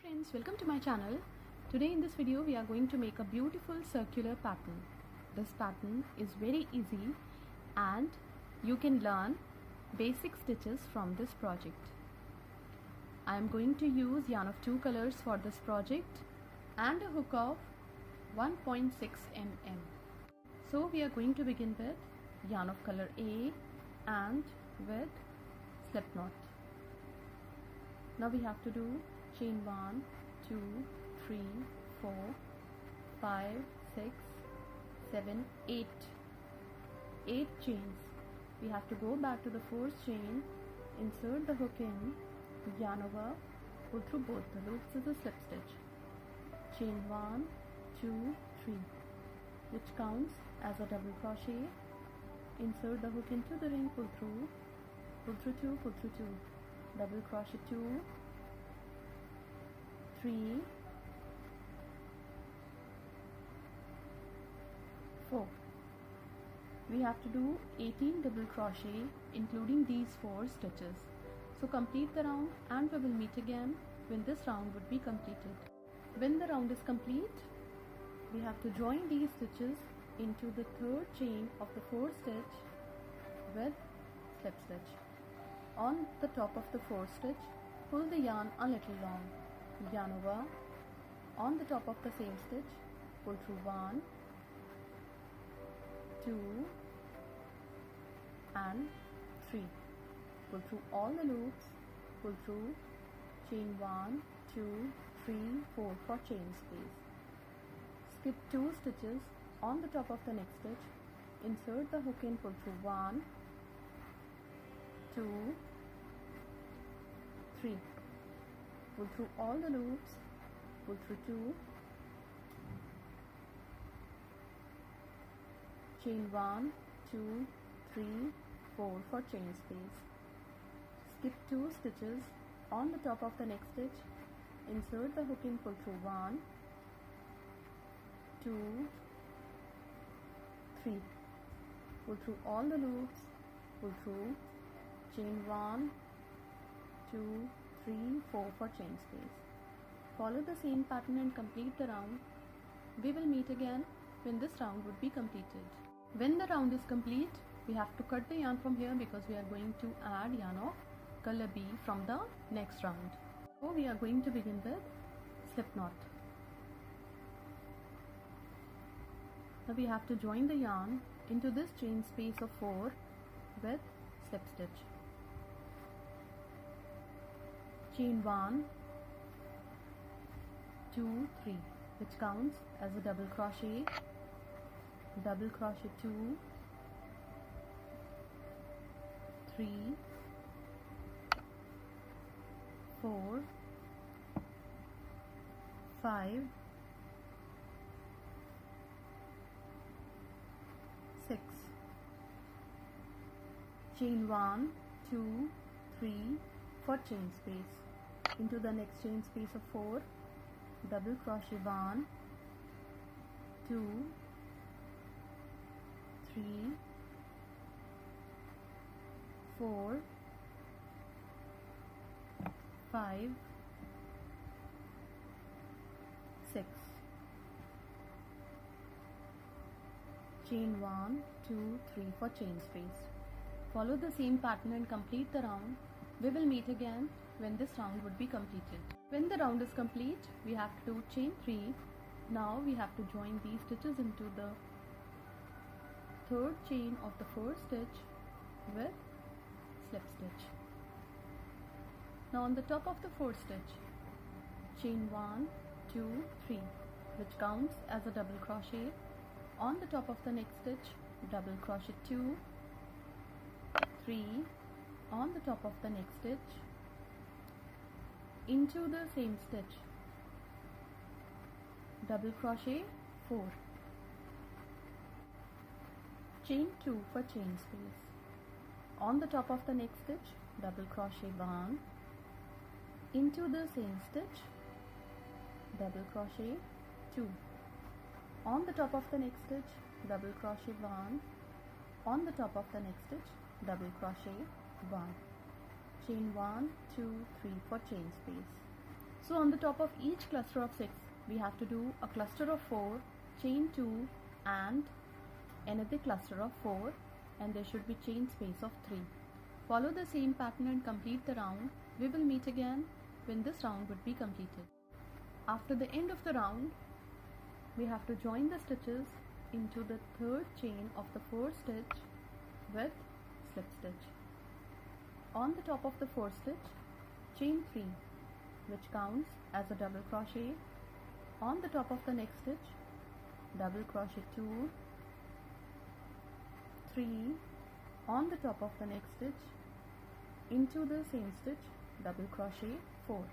friends, welcome to my channel. Today in this video we are going to make a beautiful circular pattern. This pattern is very easy and you can learn basic stitches from this project. I am going to use yarn of 2 colors for this project and a hook of 1.6 mm. So we are going to begin with yarn of color A and with slip knot. Now we have to do chain 1, 2, 3, 4, 5, 6, 7, 8. 8 chains. We have to go back to the first chain, insert the hook in, yarn over, pull through both the loops of the slip stitch. Chain 1, 2, 3, which counts as a double crochet. Insert the hook into the ring, pull through 2, pull through 2, double crochet 2, 3, 4. We have to do 18 double crochet including these 4 stitches. So complete the round and we will meet again when this round would be completed. When the round is complete, we have to join these stitches into the third chain of the 4th stitch with slip stitch. On the top of the 4th stitch, pull the yarn a little long. Yarn over, on the top of the same stitch, pull through 1, 2 and 3. Pull through all the loops, pull through, chain 1, 2, 3, 4 for chain space. Skip 2 stitches on the top of the next stitch, insert the hook in, pull through 1, 2, 3. Pull through all the loops, pull through 2, chain 1, 2, 3, 4 for chain space. Skip 2 stitches on the top of the next stitch, insert the hook in, pull through 1, 2, 3. Pull through all the loops, pull through, chain 1, 2, 3, 4 for chain space. Follow the same pattern and complete the round. We will meet again when this round would be completed. When the round is complete, we have to cut the yarn from here because we are going to add yarn of color B from the next round. So we are going to begin with slip knot. Now we have to join the yarn into this chain space of 4 with slip stitch. Chain 1, 2, 3, which counts as a double crochet 2, 3, 4, 5, 6. Chain 1, 2, 3 for chain space. Into the next chain space of 4, double crochet 1, 2, 3, 4, 5, 6. Chain 1, 2, 3 for chain space. Follow the same pattern and complete the round. We will meet again when this round would be completed. When the round is complete, we have to do chain 3. Now we have to join these stitches into the third chain of the 4th stitch with slip stitch. Now on the top of the 4th stitch, chain 1, 2, 3, which counts as a double crochet. On the top of the next stitch, double crochet 2, 3, on the top of the next stitch, into the same stitch, double crochet 4, chain 2 for chain space. On the top of the next stitch, double crochet 1, into the same stitch, double crochet 2. On the top of the next stitch, double crochet 1, on the top of the next stitch, double crochet 1. chain 1, 2, 3 for chain space. So on the top of each cluster of 6, we have to do a cluster of 4, chain 2 and another cluster of 4, and there should be chain space of 3. Follow the same pattern and complete the round. We will meet again when this round would be completed. After the end of the round, we have to join the stitches into the third chain of the 4th stitch with slip stitch. On the top of the 4th stitch, chain 3, which counts as a double crochet. On the top of the next stitch, double crochet 2, 3, on the top of the next stitch, into the same stitch, double crochet 4,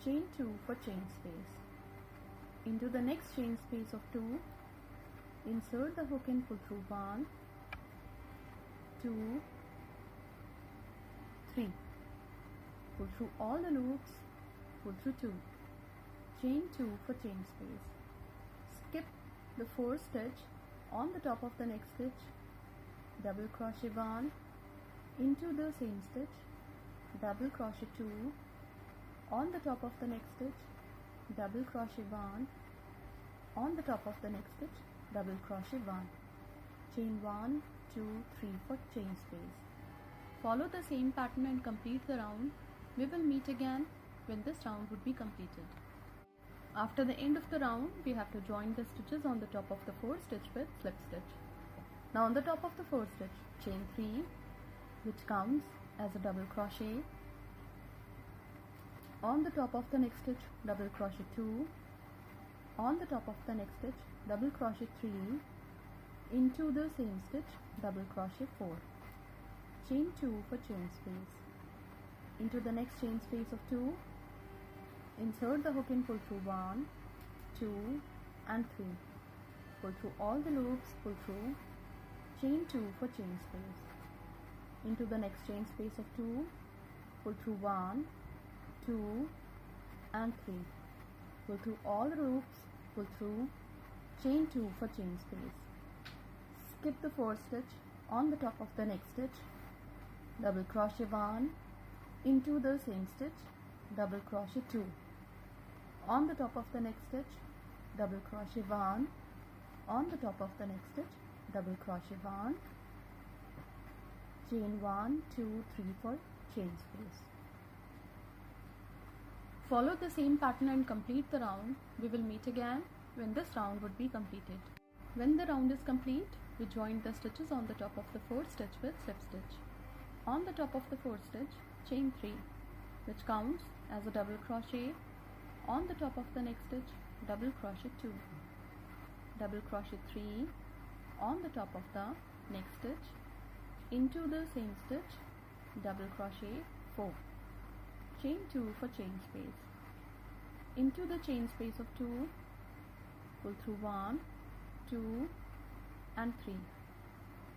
chain 2 for chain space. Into the next chain space of 2, insert the hook and pull through 1, 2, 3, pull through all the loops, pull through 2, chain 2 for chain space. Skip the 4th stitch. On the top of the next stitch, double crochet 1, into the same stitch, double crochet 2, on the top of the next stitch, double crochet 1, on the top of the next stitch, double crochet 1, chain 1, 2, 3 for chain space. Follow the same pattern and complete the round. We will meet again when this round would be completed. After the end of the round, we have to join the stitches on the top of the 4th stitch with slip stitch. Now on the top of the 4th stitch, chain 3, which counts as a double crochet. On the top of the next stitch, double crochet 2, on the top of the next stitch, double crochet 3, into the same stitch, double crochet 4, chain 2 for chain space. Into the next chain space of 2, insert the hook and pull through 1, 2 and 3, pull through all the loops, pull through, chain 2 for chain space. Into the next chain space of 2, pull through 1, 2 and 3, pull through all the loops, pull through, chain 2 for chain space. Skip the 4th stitch. On the top of the next stitch, double crochet 1, into the same stitch, double crochet 2, on the top of the next stitch, double crochet 1, on the top of the next stitch, double crochet 1, chain 1, 2, 3 for chain space. Follow the same pattern and complete the round. We will meet again when this round would be completed. When the round is complete, we join the stitches on the top of the 4th stitch with slip stitch. On the top of the 4th stitch, chain 3, which counts as a double crochet. On the top of the next stitch, double crochet 2, double crochet 3, on the top of the next stitch, into the same stitch, double crochet 4, chain 2 for chain space. Into the chain space of 2, pull through 1, 2 and 3,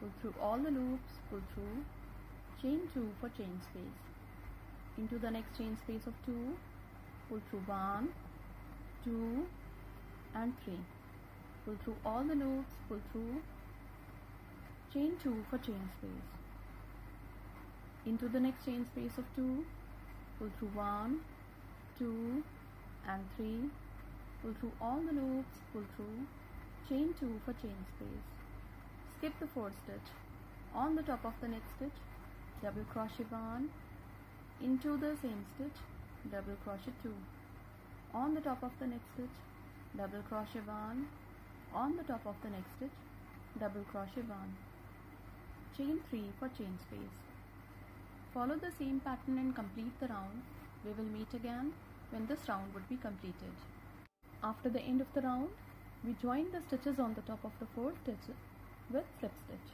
pull through all the loops, pull through, chain 2 for chain space. Into the next chain space of 2, pull through 1, 2 and 3, pull through all the loops, pull through, chain 2 for chain space. Into the next chain space of 2, pull through 1, 2 and 3, pull through all the loops, pull through, chain 2 for chain space. Skip the 4th stitch. On the top of the next stitch, double crochet 1, into the same stitch, double crochet 2, on the top of the next stitch, double crochet 1, on the top of the next stitch, double crochet 1, chain 3 for chain space. Follow the same pattern and complete the round. We will meet again when this round would be completed. After the end of the round, we join the stitches on the top of the 4th stitch with slip stitch.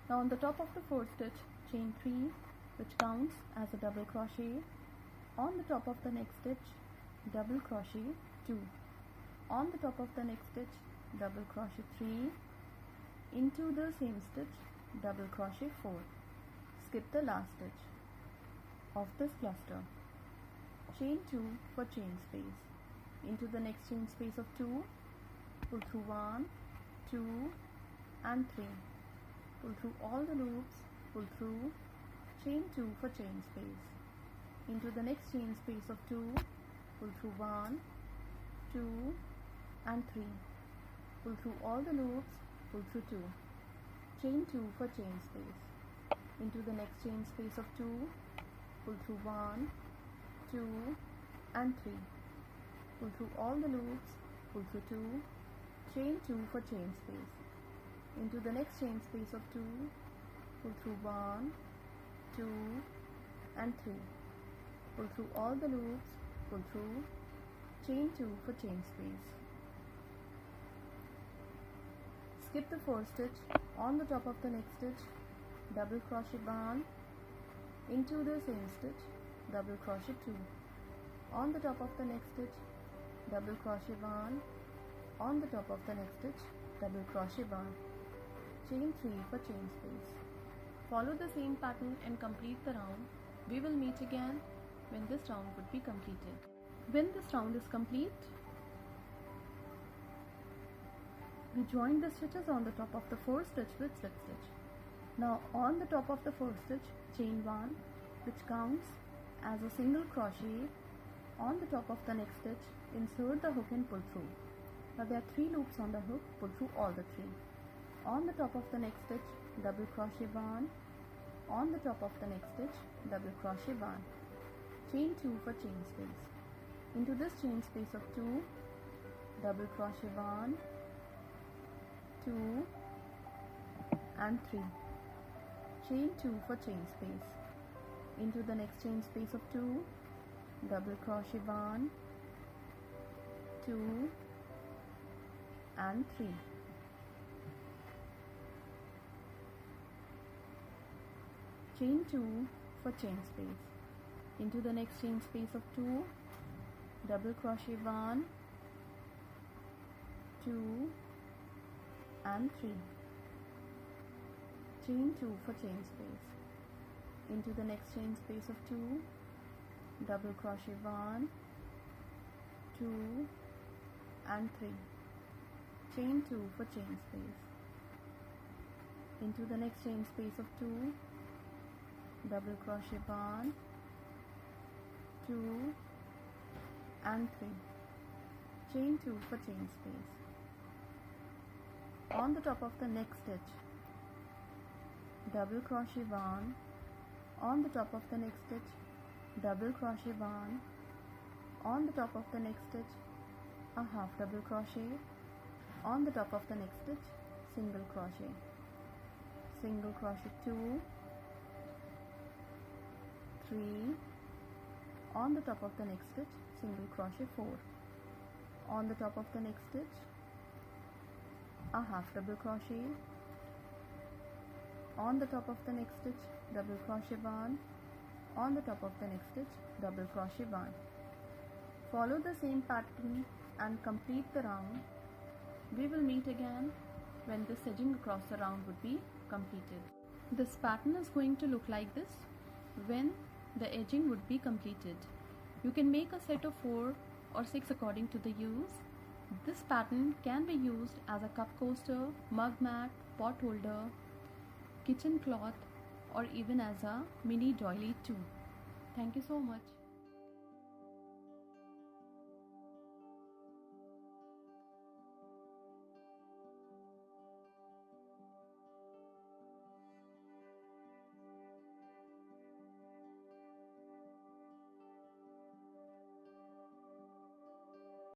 Now on the top of the 4th stitch, chain 3, which counts as a double crochet. On the top of the next stitch, double crochet 2, on the top of the next stitch, double crochet 3, into the same stitch, double crochet 4. Skip the last stitch of this cluster. Chain 2 for chain space. Into the next chain space of 2, pull through 1, 2 and 3, pull through all the loops, pull through, chain 2 for chain space. Into the next chain space of 2, pull through 1, 2 and 3. Pull through all the loops, pull through 2. Chain 2 for chain space. Into the next chain space of 2, pull through 1, 2 and 3. Pull through all the loops, pull through 2, chain 2 for chain space. Into the next chain space of 2, pull through 1, 2 and 3. Pull through all the loops, pull through, chain 2 for chain space. Skip the first stitch. On the top of the next stitch, double crochet barn, into the same stitch, double crochet 2. On the top of the next stitch, double crochet barn, on the top of the next stitch, double crochet barn, chain 3 for chain space. Follow the same pattern and complete the round. We will meet again when this round would be completed. When this round is complete, we join the stitches on the top of the first stitch with slip stitch. Now on the top of the first stitch, chain 1, which counts as a single crochet. On the top of the next stitch, insert the hook and pull through. Now there are 3 loops on the hook, pull through all the 3. On the top of the next stitch, double crochet barn. On the top of the next stitch, double crochet barn, chain 2 for chain space. Into this chain space of 2, double crochet barn, 2 and 3, chain 2 for chain space. Into the next chain space of 2, double crochet barn, 2 and 3. Chain 2 for chain space. Into the next chain space of 2, double crochet barn, 2 and 3. Chain 2 for chain space. Into the next chain space of 2, double crochet barn, 2 and 3. Chain 2 for chain space. Into the next chain space of 2, double crochet barn, 2 and 3. Chain 2 for chain space. On the top of the next stitch, double crochet barn. On the top of the next stitch, double crochet barn. On the top of the next stitch, a half double crochet. On the top of the next stitch, single crochet. Single crochet 2, 3. On the top of the next stitch, single crochet 4. On the top of the next stitch, a half double crochet. On the top of the next stitch, double crochet barn. On the top of the next stitch, double crochet barn. Follow the same pattern and complete the round. We will meet again when this edging across the round would be completed. This pattern is going to look like this when the edging would be completed. You can make a set of 4 or 6 according to the use. This pattern can be used as a cup coaster, mug mat, pot holder, kitchen cloth, or even as a mini doily too. Thank you so much.